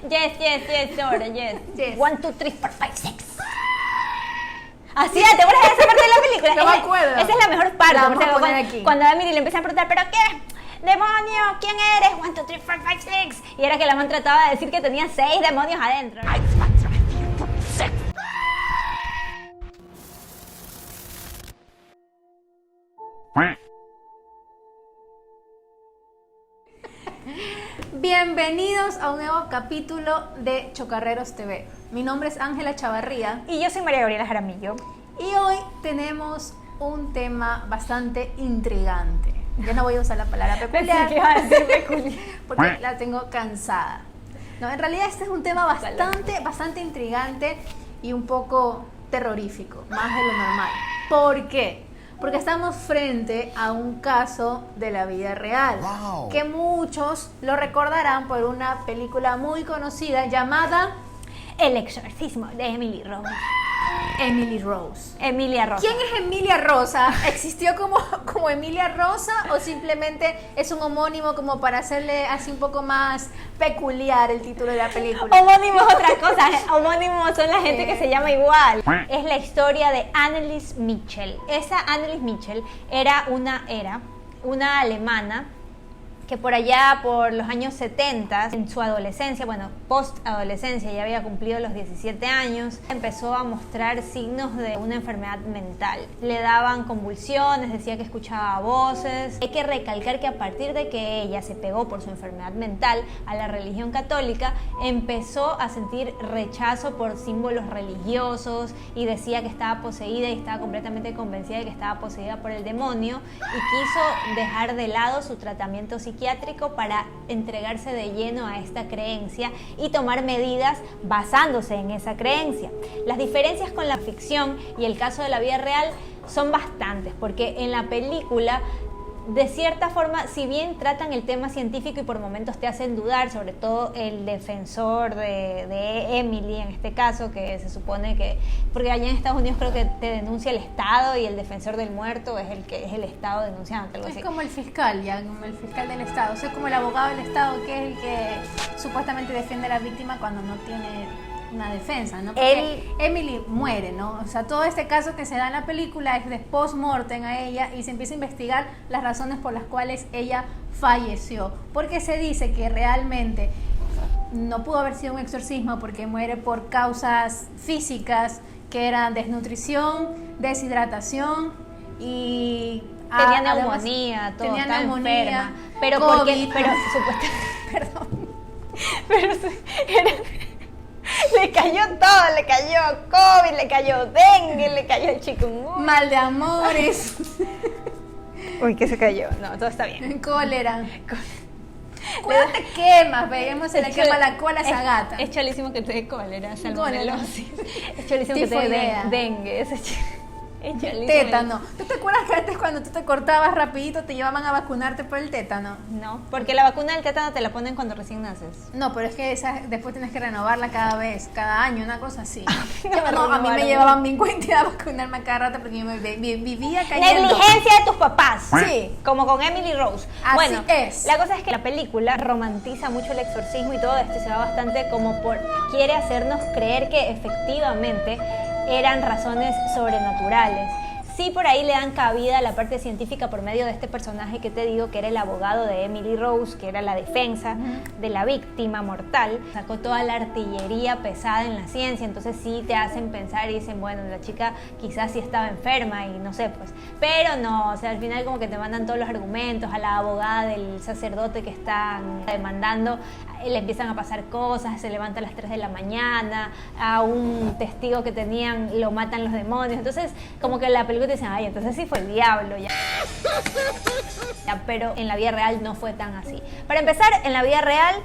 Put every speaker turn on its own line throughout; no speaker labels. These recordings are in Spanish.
Yes, Dora, yes.
1, 2, 3, 4, 5, 6.
Así, ¿te acuerdas de esa parte de la película?
No me acuerdo.
Esa es la mejor parte.
La vamos a
cuando,
poner aquí.
cuando a Emily le empiezan a preguntar, ¿pero qué? ¡Demonio! ¿Quién eres? 1, 2, 3, 4, 5, 6. Y era que la man trataba de decir que tenía 6 demonios adentro.
Bienvenidos a un nuevo capítulo de Chocarreros TV. Mi nombre es Ángela Chavarría
Y yo soy María Gabriela Jaramillo.
y hoy tenemos un tema bastante intrigante. Yo no voy a usar la palabra peculiar.
Pensé que iba a decir peculiar.
Porque la tengo cansada. No, en realidad este es un tema bastante intrigante y un poco terrorífico, más de lo normal. ¿Por qué? Porque estamos frente a un caso de la vida real, que muchos lo recordarán por una película muy conocida llamada
El exorcismo de Emily Rose.
Emily Rose.
Emilia Rosa.
¿Quién es Emilia Rosa? ¿Existió como Emilia Rosa o simplemente es un homónimo como para hacerle así un poco más peculiar el título de la película?
Homónimo es otra cosa. Homónimos son la gente que se llama igual. Es la historia de Annelies Mitchell. Esa Annelies Mitchell era una alemana que por allá, por los años 70, en su adolescencia, bueno, post-adolescencia, ya había cumplido los 17 años, empezó a mostrar signos de una enfermedad mental. Le daban convulsiones, decía que escuchaba voces. Hay que recalcar que a partir de que ella se pegó por su enfermedad mental a la religión católica, empezó a sentir rechazo por símbolos religiosos y decía que estaba poseída y estaba completamente convencida de que estaba poseída por el demonio y quiso dejar de lado su tratamiento psiquiátrico para entregarse de lleno a esta creencia y tomar medidas basándose en esa creencia. Las diferencias con la ficción y el caso de la vida real son bastantes, porque en la película, de cierta forma, si bien tratan el tema científico y por momentos te hacen dudar, sobre todo el defensor de Emily en este caso, que se supone que, porque allá en Estados Unidos creo que te denuncia el Estado y el defensor del muerto es el Estado denunciante, algo así.
Es como el fiscal, ya, como el fiscal del Estado, o sea, como el abogado del Estado, que es el que supuestamente defiende a la víctima cuando no tiene una defensa, ¿no? Porque Emily muere, ¿no? O sea, todo este caso que se da en la película es de post-mortem a ella y se empieza a investigar las razones por las cuales ella falleció. Porque se dice que realmente no pudo haber sido un exorcismo porque muere por causas físicas que eran desnutrición, deshidratación y
tenía neumonía, todo,
tenía
estaba
neumonía,
enferma. Pero
COVID.
pero supuestamente,
Perdón.
pero le cayó todo, le cayó COVID, le cayó dengue, le cayó el chikungunya.
Mal de amores.
Uy, ¿qué se cayó? No, todo está bien.
Cólera. ¿Cuándo te quemas? Veamos se le quema la cola a esa gata.
Es cholísimo que te dé cólera, salmonelosis. Es cholísimo que te
Tifoidea.
dé dengue. Es cholísimo.
Tétano. ¿Tú te acuerdas que antes cuando tú te cortabas rapidito te llevaban a vacunarte por el tétano?
No, porque la vacuna del tétano te la ponen cuando recién naces.
No, pero es que esa después tienes que renovarla cada vez, cada año, una cosa así.
No,
A mí me llevaban bien cuenta a vacunarme a cada rato porque yo vivía cayendo.
Negligencia de tus papás.
Sí.
Como con Emily Rose.
Así
bueno,
es.
La cosa es que la película romantiza mucho el exorcismo y todo esto y se va bastante como quiere hacernos creer que efectivamente eran razones sobrenaturales. Sí, por ahí le dan cabida a la parte científica por medio de este personaje que te digo que era el abogado de Emily Rose, que era la defensa de la víctima mortal. Sacó toda la artillería pesada en la ciencia, entonces sí te hacen pensar y dicen, bueno, la chica quizás sí estaba enferma y no sé, pues. Pero no, o sea, al final como que te mandan todos los argumentos, a la abogada del sacerdote que están demandando, le empiezan a pasar cosas, se levanta a las 3 de la mañana, a un testigo que tenían lo matan los demonios, entonces como que la película te dicen, ay, entonces sí fue el diablo ya. Pero en la vida real no fue tan así. Para empezar, en la vida real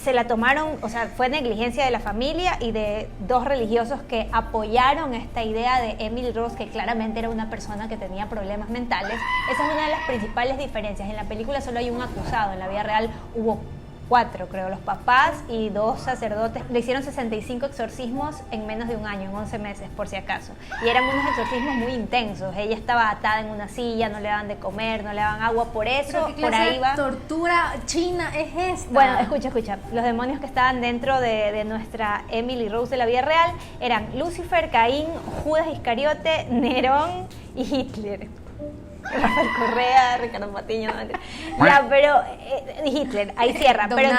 se la tomaron, o sea, fue negligencia de la familia y de dos religiosos que apoyaron esta idea de Emily Rose, que claramente era una persona que tenía problemas mentales. Esa es una de las principales diferencias. En la película solo hay un acusado, en la vida real hubo 4, creo, los papás y 2 sacerdotes. Le hicieron 65 exorcismos en menos de un año, en 11 meses, por si acaso. Y eran unos exorcismos muy intensos. Ella estaba atada en una silla, no le daban de comer, no le daban agua, por eso, por ahí va.
Tortura china es esta.
Bueno, escucha. Los demonios que estaban dentro de nuestra Emily Rose de la vida real eran Lucifer, Caín, Judas Iscariote, Nerón y Hitler. Rafael Correa, Ricardo Patiño, no mentira. Ya, pero Hitler, ahí cierra. Pero en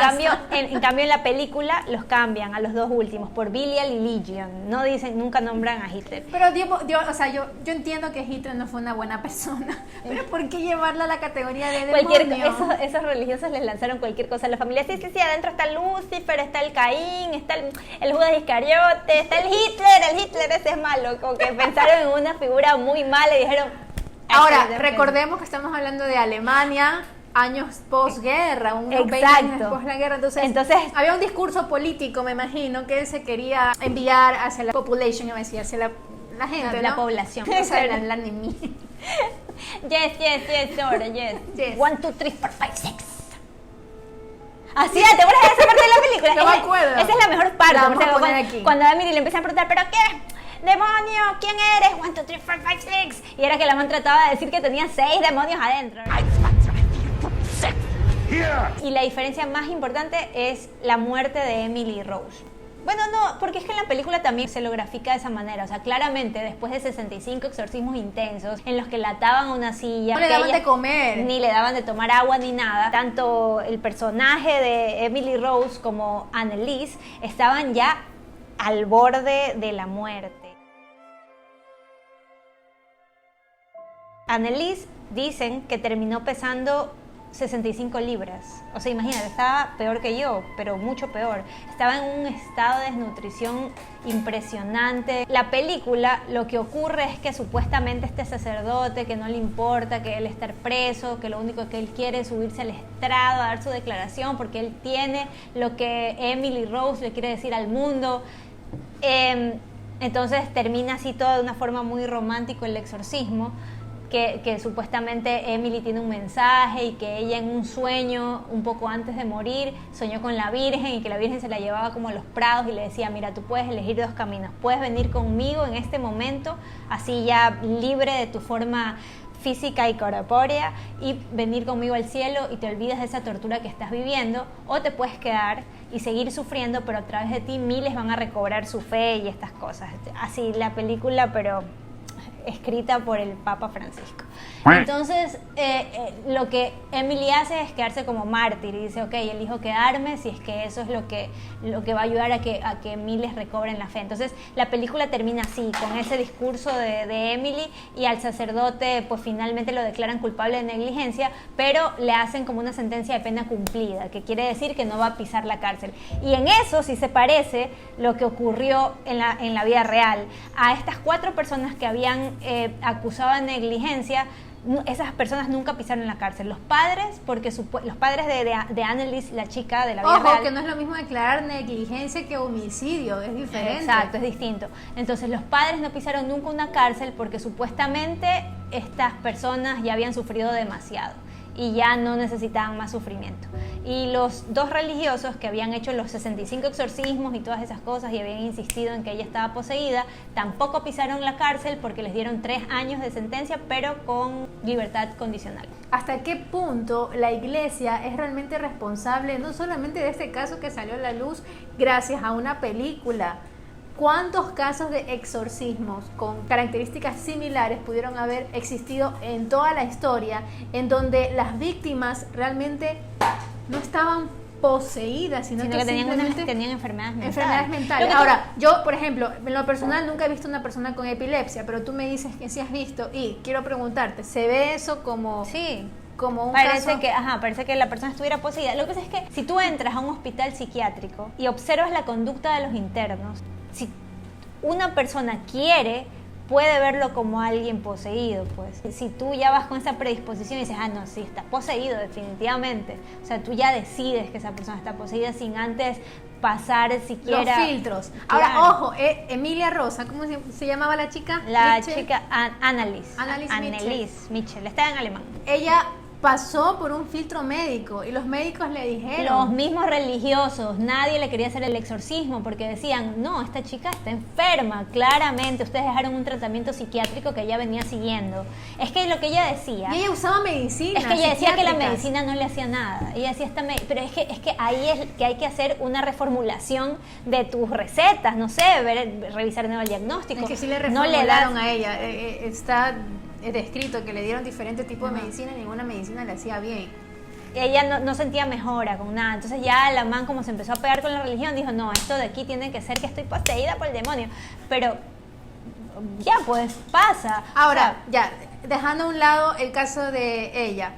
cambio en la película los cambian a los 2 últimos por Belial y Legion. No dicen, nunca nombran a Hitler.
Pero o sea, yo entiendo que Hitler no fue una buena persona, pero ¿por qué llevarla a la categoría de demonio?
Esos religiosos les lanzaron cualquier cosa a la familia. Sí, adentro está Lucifer, está el Caín, está el Judas Iscariote, está el Hitler ese es malo. Como que pensaron en una figura muy mala y dijeron...
Ahora, recordemos que estamos hablando de Alemania, años posguerra, unos 20 años después de la guerra. Entonces, había un discurso político, me imagino, que él se quería enviar hacia la population, hacia la gente,
la población.
Esa era la enemiga.
Yes, ahora, yes. 1, 2, 3, 4, 5, 6. Así, ¿te acuerdas de esa parte de la película?
No me acuerdo.
Esa es la mejor parte.
La vamos a poner aquí.
Cuando a Emily le empiezan a preguntar, ¿pero qué? ¡Demonio! ¿Quién eres? 1, 2, 3, 4, 5, 6. Y era que la man trataba de decir que tenía 6 demonios adentro. Y la diferencia más importante es la muerte de Emily Rose. Bueno, no, porque es que en la película también se lo grafica de esa manera. O sea, claramente, después de 65 exorcismos intensos, en los que la ataban a una silla...
No le daban de comer.
Ni le daban de tomar agua, ni nada. Tanto el personaje de Emily Rose como Anneliese estaban ya al borde de la muerte. Anneliese dicen que terminó pesando 65 libras. O sea, imagínate, estaba peor que yo, pero mucho peor. Estaba en un estado de desnutrición impresionante. La película, lo que ocurre es que supuestamente este sacerdote, que no le importa que él estar preso, que lo único que él quiere es subirse al estrado a dar su declaración, porque él tiene lo que Emily Rose le quiere decir al mundo. Entonces termina así todo de una forma muy romántica el exorcismo. Que supuestamente Emily tiene un mensaje y que ella en un sueño, un poco antes de morir, soñó con la Virgen y que la Virgen se la llevaba como a los prados y le decía, mira, tú puedes elegir 2 caminos, puedes venir conmigo en este momento, así ya libre de tu forma física y corpórea, y venir conmigo al cielo y te olvidas de esa tortura que estás viviendo, o te puedes quedar y seguir sufriendo, pero a través de ti miles van a recobrar su fe y estas cosas. Así la película, pero escrita por el Papa Francisco. Entonces, lo que Emily hace es quedarse como mártir y dice, ok, elijo quedarme si es que eso es lo que va a ayudar a que miles recobren la fe. Entonces, la película termina así, con ese discurso de Emily, y al sacerdote pues finalmente lo declaran culpable de negligencia, pero le hacen como una sentencia de pena cumplida, que quiere decir que no va a pisar la cárcel. Y en eso sí se parece lo que ocurrió en la vida real. A estas 4 personas que habían acusado de negligencia, esas personas nunca pisaron la cárcel. Los padres, porque los padres de Anneliese, la chica de la vida real...
Ojo, que no es lo mismo declarar negligencia que homicidio, es diferente.
Exacto, es distinto. Entonces los padres no pisaron nunca una cárcel porque supuestamente estas personas ya habían sufrido demasiado y ya no necesitaban más sufrimiento. Y los 2 religiosos que habían hecho los 65 exorcismos y todas esas cosas y habían insistido en que ella estaba poseída, tampoco pisaron la cárcel porque les dieron 3 años de sentencia, pero con libertad condicional.
¿Hasta qué punto la iglesia es realmente responsable, no solamente de este caso que salió a la luz gracias a una película? ¿Cuántos casos de exorcismos con características similares pudieron haber existido en toda la historia, en donde las víctimas realmente no estaban poseídas, sino que
tenían enfermedades mentales?
Ahora, yo, por ejemplo, en lo personal nunca he visto una persona con epilepsia, pero tú me dices que sí has visto, y quiero preguntarte, ¿se ve eso como...
Sí.
Como un
parece
caso?
que la persona estuviera poseída. Lo que pasa es que si tú entras a un hospital psiquiátrico y observas la conducta de los internos, si una persona quiere, puede verlo como alguien poseído, pues. Si tú ya vas con esa predisposición y dices, no, sí, está poseído definitivamente. O sea, tú ya decides que esa persona está poseída sin antes pasar siquiera...
Los filtros.
Claro.
Ahora, ojo, Emilia Rosa, ¿cómo se llamaba la chica?
Chica Anneliese Mitchell, está en alemán.
Ella pasó por un filtro médico y los médicos le dijeron.
Los mismos religiosos, nadie le quería hacer el exorcismo porque decían, no, esta chica está enferma, claramente, ustedes dejaron un tratamiento psiquiátrico que ella venía siguiendo. Es que lo que ella decía...
Y ella usaba medicina.
Es que ella decía que la medicina no le hacía nada. Ella decía, pero es que ahí es que hay que hacer una reformulación de tus recetas, no sé, revisar de nuevo el diagnóstico.
Es que sí le reformularon a ella, está descrito que le dieron diferentes tipos de medicina y ninguna medicina le hacía bien.
Ella no sentía mejora con nada. Entonces ya la man, como se empezó a pegar con la religión, dijo, no, esto de aquí tiene que ser que estoy poseída por el demonio. Pero ya pues pasa.
Ahora, ya, dejando a un lado el caso de ella,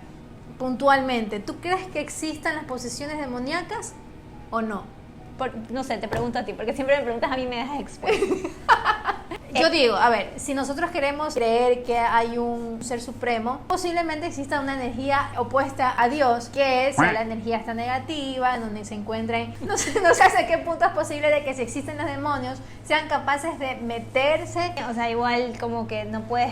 puntualmente, ¿tú crees que existan las posesiones demoníacas o no?
No sé, te pregunto a ti, porque siempre me preguntas a mí, me dejas expuesta.
Yo digo, a ver, si nosotros queremos creer que hay un ser supremo, posiblemente exista una energía opuesta a Dios, que es la energía esta negativa, en donde se encuentran, no sé hasta qué punto es posible de que si existen los demonios, sean capaces de meterse.
O sea, igual como que no puedes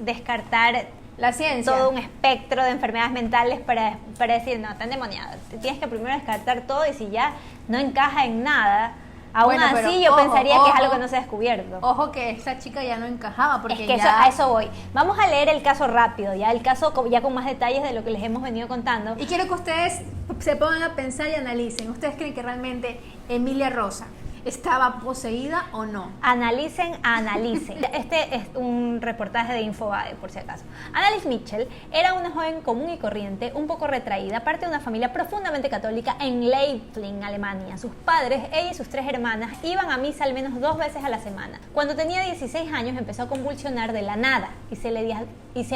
descartar
la ciencia,
todo un espectro de enfermedades mentales para decir, no, están endemoniadas. Tienes que primero descartar todo y si ya no encaja en nada, aún así yo pensaría que es algo que no se ha descubierto.
Ojo que esta chica ya no encajaba porque
es que a eso voy. Vamos a leer el caso rápido, ya el caso ya con más detalles de lo que les hemos venido contando.
Y quiero que ustedes se pongan a pensar y analicen. ¿Ustedes creen que realmente Emilia Rosa estaba poseída o no?
Analicen. Este es un reportaje de Infobae, por si acaso. Anneliese Michel era una joven común y corriente, un poco retraída, parte de una familia profundamente católica en Leipzig, Alemania. Sus padres, ella y sus 3 hermanas, iban a misa al menos 2 veces a la semana. Cuando tenía 16 años empezó a convulsionar de la nada y se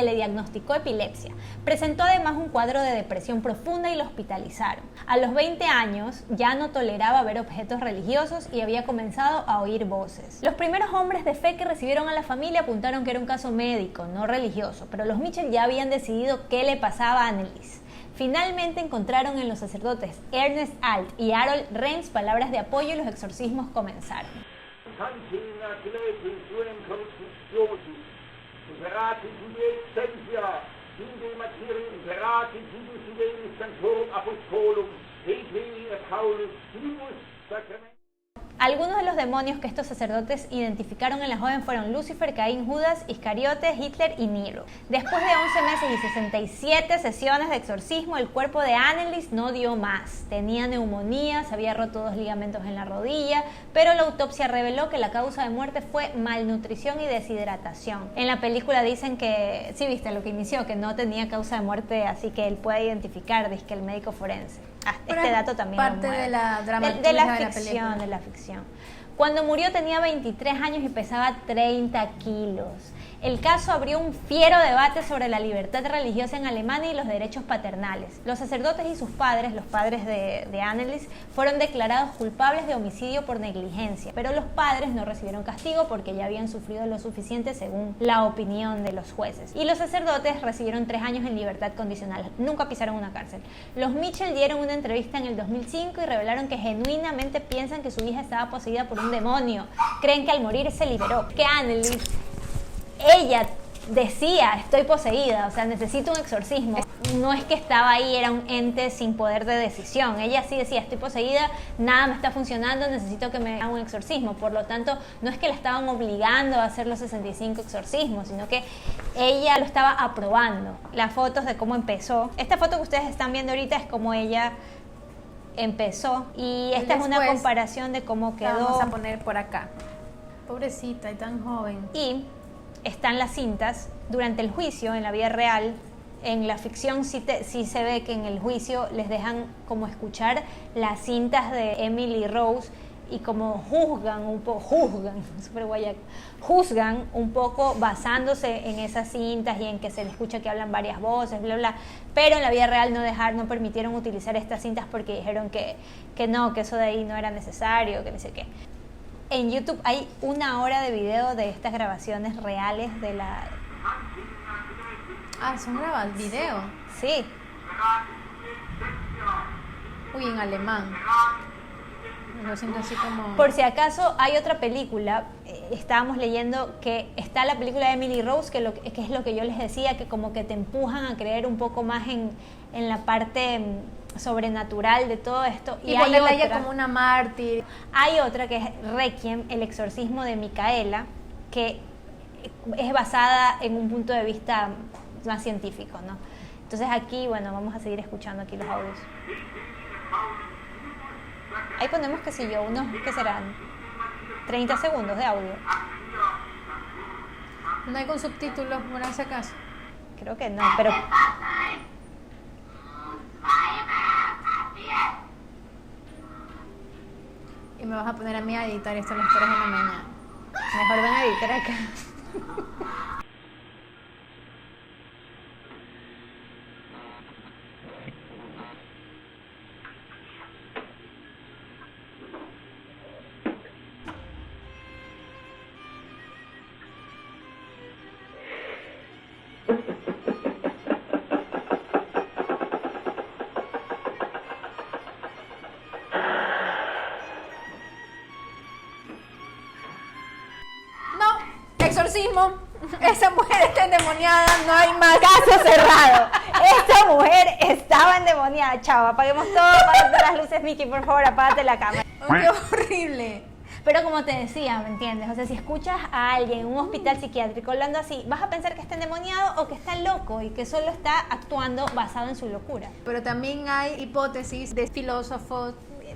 le diagnosticó epilepsia. Presentó además un cuadro de depresión profunda y la hospitalizaron. A los 20 años ya no toleraba ver objetos religiosos y había comenzado a oír voces. Los primeros hombres de fe que recibieron a la familia apuntaron que era un caso médico, no religioso, pero los Michel ya habían decidido qué le pasaba a Anneliese. Finalmente encontraron en los sacerdotes Ernest Alt y Harold Renz palabras de apoyo y los exorcismos comenzaron. Algunos de los demonios que estos sacerdotes identificaron en la joven fueron Lucifer, Caín, Judas, Iscariote, Hitler y Nero. Después de 11 meses y 67 sesiones de exorcismo, el cuerpo de Anneliese no dio más. Tenía neumonía, se había roto 2 ligamentos en la rodilla, pero la autopsia reveló que la causa de muerte fue malnutrición y deshidratación. En la película dicen que, sí viste lo que inició, que no tenía causa de muerte, así que él puede identificar, dice que el médico forense. Este dato también
parte de la dramaturgia
de la ficción. Cuando murió tenía 23 años y pesaba 30 kilos. El caso abrió un fiero debate sobre la libertad religiosa en Alemania y los derechos paternales. Los sacerdotes y sus padres, los padres de Anneliese, fueron declarados culpables de homicidio por negligencia, pero los padres no recibieron castigo porque ya habían sufrido lo suficiente según la opinión de los jueces. Y los sacerdotes recibieron 3 años en libertad condicional, nunca pisaron una cárcel. Los Michel dieron una entrevista en el 2005 y revelaron que genuinamente piensan que su hija estaba poseída por un demonio. Creen que al morir se liberó, que Anneliese, ella decía, estoy poseída, o sea, necesito un exorcismo. No es que estaba ahí, era un ente sin poder de decisión. Ella sí decía, estoy poseída, nada me está funcionando, necesito que me haga un exorcismo. Por lo tanto, no es que la estaban obligando a hacer los 65 exorcismos, sino que ella lo estaba aprobando. Las fotos de cómo empezó. Esta foto que ustedes están viendo ahorita es como ella empezó. Y esta es una comparación de cómo quedó.
Vamos a poner por acá. Pobrecita y tan joven.
Y están las cintas durante el juicio en la vida real. En la ficción sí se ve que en el juicio les dejan como escuchar las cintas de Emily Rose y como juzgan un poco basándose en esas cintas y en que se le escucha que hablan varias voces, bla, bla. Pero en la vida real no permitieron utilizar estas cintas porque dijeron que no, que eso de ahí no era necesario, que no sé qué. En YouTube hay 1 hora de video de estas grabaciones reales de la...
Ah, son grabados, video.
Sí.
Uy, en alemán. lo siento así como...
Por si acaso hay otra película, estábamos leyendo que está la película de Emily Rose, que es lo que yo les decía, que como que te empujan a creer un poco más en la parte sobrenatural de todo esto.
Y ponerla ella como una mártir.
Hay otra que es Requiem, el exorcismo de Micaela, que es basada en un punto de vista más científico, ¿no? Entonces aquí, bueno, vamos a seguir escuchando aquí los audios. Ahí ponemos, qué sé yo, unos, ¿qué serán? 30 segundos de audio.
¿No hay con subtítulos, por si acaso?
Creo que no, pero...
Y me vas a poner a mí a editar esto a las 3 de la mañana.
Mejor ven a editar acá.
Exorcismo. Esa mujer está endemoniada, no hay más.
Caso cerrado. Esta mujer estaba endemoniada. Chao, apaguemos todo, apágate las luces, Mickey, por favor, apágate la cámara.
Oh, qué horrible.
Pero como te decía, ¿me entiendes? O sea, si escuchas a alguien en un hospital psiquiátrico hablando así, vas a pensar que está endemoniado o que está loco y que solo está actuando basado en su locura.
Pero también hay hipótesis de filósofos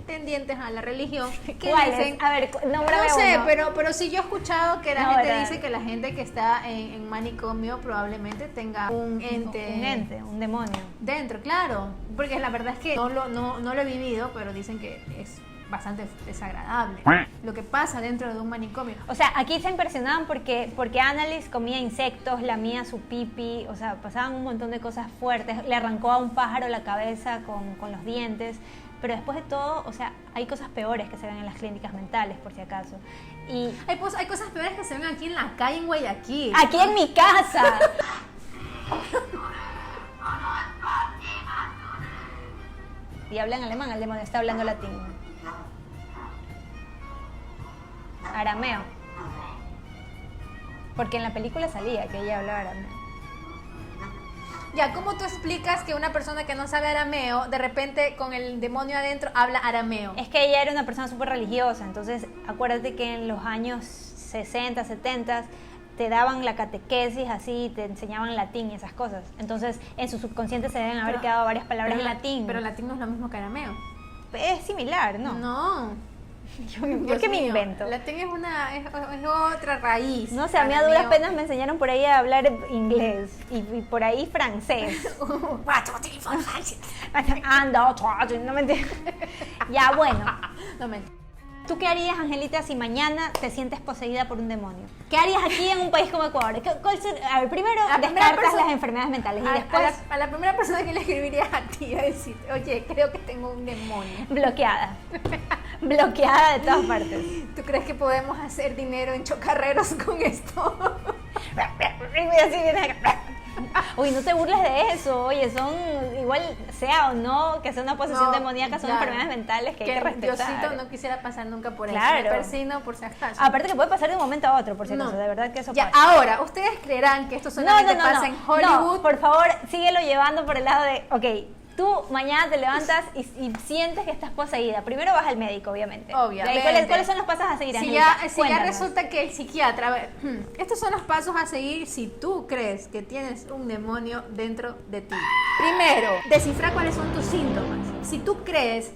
tendientes a la religión que
¿Cuáles?
dicen,
A ver, nómbrame
no sé,
uno.
pero sí yo he escuchado que la
No,
gente
¿verdad?
dice que la gente que está en manicomio probablemente tenga un ente
Un demonio.
dentro, claro, porque la verdad es que no lo he vivido, pero dicen que es bastante desagradable lo que pasa dentro de un manicomio.
O sea, aquí se impresionaban porque Annalise comía insectos, lamía su pipi, o sea, pasaban un montón de cosas fuertes, le arrancó a un pájaro la cabeza con los dientes, pero después de todo, o sea, hay cosas peores que se ven en las clínicas mentales, por si acaso. Y
Hay cosas peores que se ven aquí en la calle en Guayaquil.
aquí en mi casa. Y habla en alemán, el demonio está hablando latín. Arameo. Porque en la película salía que ella hablaba arameo.
Ya, ¿cómo tú explicas que una persona que no sabe arameo, de repente con el demonio adentro, habla arameo?
Es que ella era una persona súper religiosa, entonces acuérdate que en los años 60, 70 te daban la catequesis así, te enseñaban latín y esas cosas. Entonces en su subconsciente se deben haber quedado varias palabras en latín.
Pero latín no es lo mismo que arameo.
Es similar, ¿no?
No.
¿Por qué me
Dios mío,
invento?
Latín es otra raíz.
No sé, a mí a duras penas me enseñaron por ahí a hablar inglés y por ahí francés. No me entiendes. Ya, bueno.
No me...
¿Tú qué harías, Angelita, si mañana te sientes poseída por un demonio? ¿Qué harías aquí en un país como Ecuador? A ver, primero descartas las enfermedades mentales y después...
A la primera persona que le escribiría a ti a decir, oye, creo que tengo un demonio.
Bloqueada. Bloqueada de todas partes.
¿Tú crees que podemos hacer dinero en chocarreros con esto?
Así vienes acá. Uy, no te burles de eso. Oye, son igual, sea o no, que sea una posesión demoníaca, son enfermedades mentales que hay que respetar.
Diosito no quisiera pasar nunca por
Claro.
eso. Me persino por si acaso.
Aparte que puede pasar de un momento a otro, por si acaso, de verdad que eso
Ya,
pasa.
ahora, ¿ustedes creerán que esto solamente pasa en Hollywood?
No, por favor, síguelo llevando por el lado de, ok, tú mañana te levantas y sientes que estás poseída. Primero vas al médico, obviamente.
Obviamente.
¿Cuáles son los pasos a seguir,
Si
Angelita?
ya
Cuéntanos.
resulta que el psiquiatra, a ver, estos son los pasos a seguir si tú crees que tienes un demonio dentro de ti. Primero, descifra cuáles son tus síntomas. Si tú crees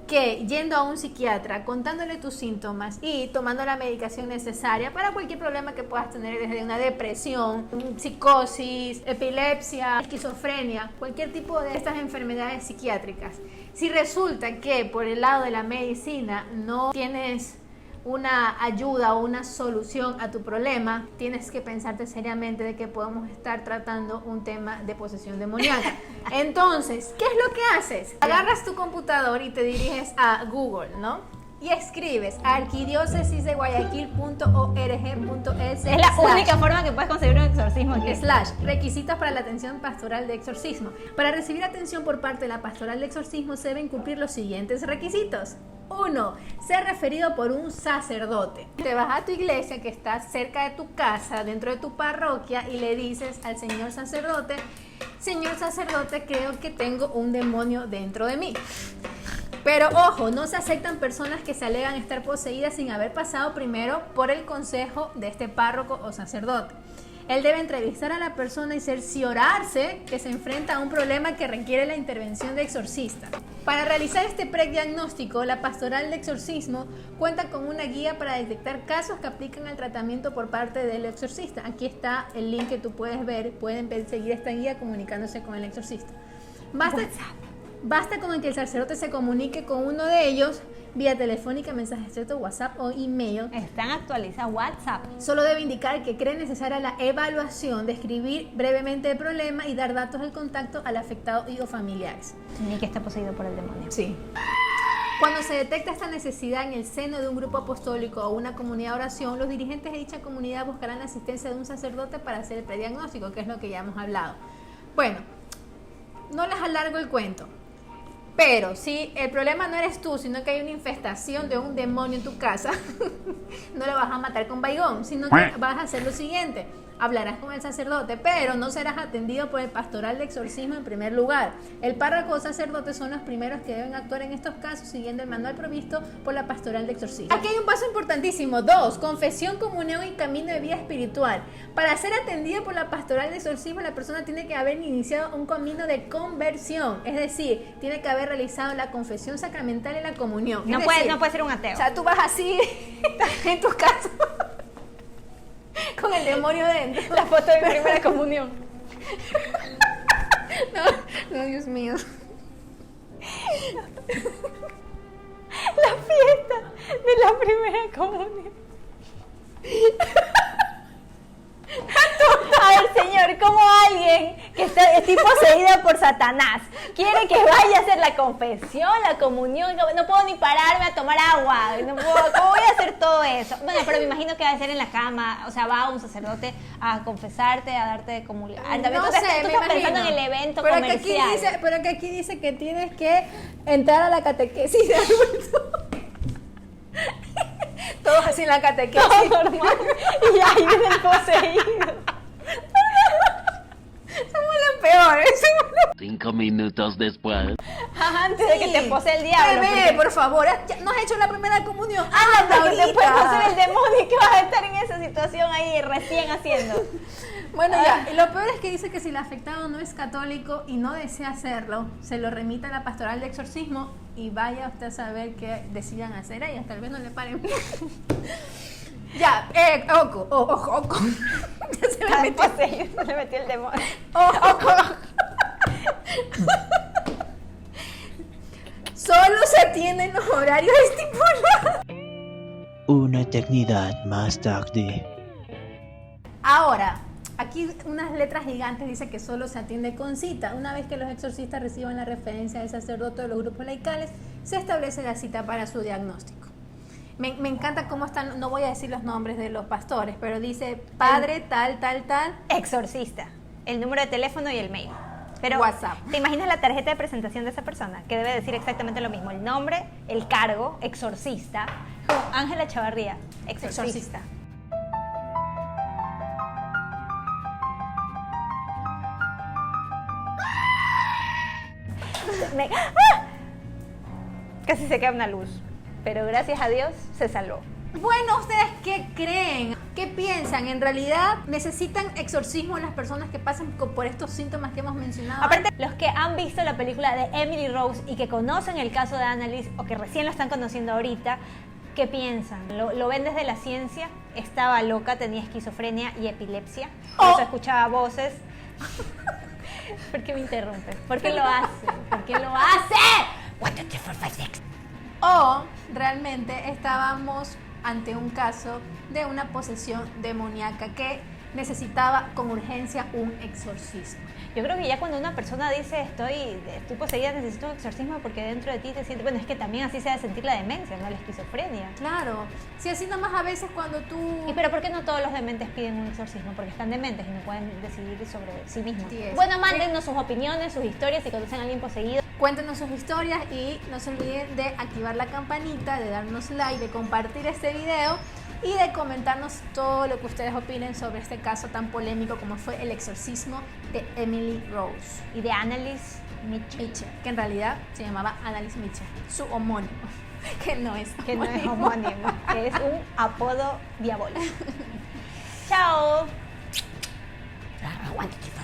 que yendo a un psiquiatra, contándole tus síntomas y tomando la medicación necesaria para cualquier problema que puedas tener, desde una depresión, psicosis, epilepsia, esquizofrenia, cualquier tipo de estas enfermedades psiquiátricas. Si resulta que por el lado de la medicina no tienes una ayuda o una solución a tu problema, tienes que pensarte seriamente de que podemos estar tratando un tema de posesión demoníaca. Entonces, ¿qué es lo que haces? Agarras tu computador y te diriges a Google, ¿no? Y escribes arquidiócesisdeguayaquil.org.es.
Es la única forma que puedes conseguir un exorcismo aquí.
/ requisitos para la atención pastoral de exorcismo. Para recibir atención por parte de la pastoral de exorcismo se deben cumplir los siguientes requisitos. 1. Ser referido por un sacerdote. Te vas a tu iglesia que está cerca de tu casa, dentro de tu parroquia, y le dices al señor sacerdote, creo que tengo un demonio dentro de mí. Pero ojo, no se aceptan personas que se alegan estar poseídas sin haber pasado primero por el consejo de este párroco o sacerdote. Él debe entrevistar a la persona y cerciorarse que se enfrenta a un problema que requiere la intervención de exorcista. Para realizar este prediagnóstico, la pastoral de exorcismo cuenta con una guía para detectar casos que aplican al tratamiento por parte del exorcista. Aquí está el link que tú puedes ver, pueden seguir esta guía comunicándose con el exorcista. Basta con que el sacerdote se comunique con uno de ellos vía telefónica, mensaje escrito, WhatsApp o email.
Están actualizadas WhatsApp.
Solo debe indicar que cree necesaria la evaluación, describir brevemente el problema y dar datos del contacto al afectado y o familiares.
Ni que está poseído por el demonio.
Sí. Cuando se detecta esta necesidad en el seno de un grupo apostólico o una comunidad de oración, los dirigentes de dicha comunidad buscarán la asistencia de un sacerdote para hacer el prediagnóstico, que es lo que ya hemos hablado. Bueno, no les alargo el cuento. Pero si el problema no eres tú, sino que hay una infestación de un demonio en tu casa, no lo vas a matar con baigón, sino que vas a hacer lo siguiente. Hablarás con el sacerdote, pero no serás atendido por el pastoral de exorcismo en primer lugar. El párroco o sacerdote son los primeros que deben actuar en estos casos siguiendo el manual provisto por la pastoral de exorcismo. Aquí hay un paso importantísimo. 2. Confesión, comunión y camino de vida espiritual. Para ser atendido por la pastoral de exorcismo, la persona tiene que haber iniciado un camino de conversión. Es decir, tiene que haber realizado la confesión sacramental y la comunión.
No puede ser un ateo.
O sea, tú vas así en tu casa con el demonio dentro.
La foto de mi primera comunión.
No, Dios mío.
La fiesta de la primera comunión. A ver, señor, ¿cómo alguien que está poseída por Satanás quiere que vaya a hacer la confesión, la comunión? No puedo ni pararme a tomar agua. ¿Cómo voy a hacer todo eso? Bueno, pero me imagino que va a ser en la cama. O sea, va un sacerdote a confesarte, a darte de comulgar. También
no
tú
sé,
estás pensando en el evento
pero
comercial.
Pero que aquí dice que tienes que entrar a la catequesis de adulto. Todos así en la catequesis.
Todo normal. Y ahí viene el poseído.
Somos los peores.
5 minutos después.
Antes de que te posee el diablo.
Bebé, por favor, ¿no has hecho la primera comunión?
Anda, que te puede poseer el demonio y que vas a estar en esa situación ahí recién haciendo.
Bueno, ya, y lo peor es que dice que si el afectado no es católico y no desea hacerlo, se lo remite a la pastoral de exorcismo y vaya usted a saber qué decidan hacer ellas, tal vez no le paren. Ya, ojo. Ya se
le metió el demonio.
Ojo. Solo se atienden los horarios estipulados.
Una eternidad más tarde.
Ahora, aquí unas letras gigantes dice que solo se atiende con cita. Una vez que los exorcistas reciban la referencia del sacerdote de los grupos laicales, se establece la cita para su diagnóstico. Me encanta cómo están, no voy a decir los nombres de los pastores, pero dice padre tal.
Exorcista, el número de teléfono y el mail. Pero
WhatsApp.
¿Te imaginas la tarjeta de presentación de esa persona? Que debe decir exactamente lo mismo. El nombre, el cargo, exorcista. Como Ángela Chavarría, exorcista. Casi se queda una luz, pero gracias a Dios se salvó.
Bueno, ¿ustedes qué creen? ¿Qué piensan? ¿En realidad necesitan exorcismo las personas que pasan por estos síntomas que hemos mencionado?
Aparte, los que han visto la película de Emily Rose y que conocen el caso de Annalise o que recién lo están conociendo ahorita, ¿qué piensan? ¿Lo ven desde la ciencia? Estaba loca, tenía esquizofrenia y epilepsia. Por eso escuchaba voces. ¿Por qué me interrumpes? ¿Por qué lo hace? ¿Por qué lo hace? 1, 2, 3, 4, 5, 6.
O realmente estábamos ante un caso de una posesión demoníaca que necesitaba con urgencia un exorcismo.
Yo creo que ya cuando una persona dice estoy poseída, necesito un exorcismo porque dentro de ti te sientes... Bueno, es que también así se ha de sentir la demencia, ¿no? La esquizofrenia.
Claro. Si así nomás a veces cuando tú...
Pero ¿por qué no todos los dementes piden un exorcismo? Porque están dementes y no pueden decidir sobre sí mismos.
Sí es.
Bueno, mándennos sus opiniones, sus historias, si conocen a alguien poseído.
Cuéntenos sus historias y no se olviden de activar la campanita, de darnos like, de compartir este video y de comentarnos todo lo que ustedes opinen sobre este caso tan polémico como fue el exorcismo de Emily Rose
Y de Annalise Mitchell.
que en realidad se llamaba Annalise Mitchell, su homónimo, que no es
homónimo, que es un apodo diabólico. Chao.
Aguántate.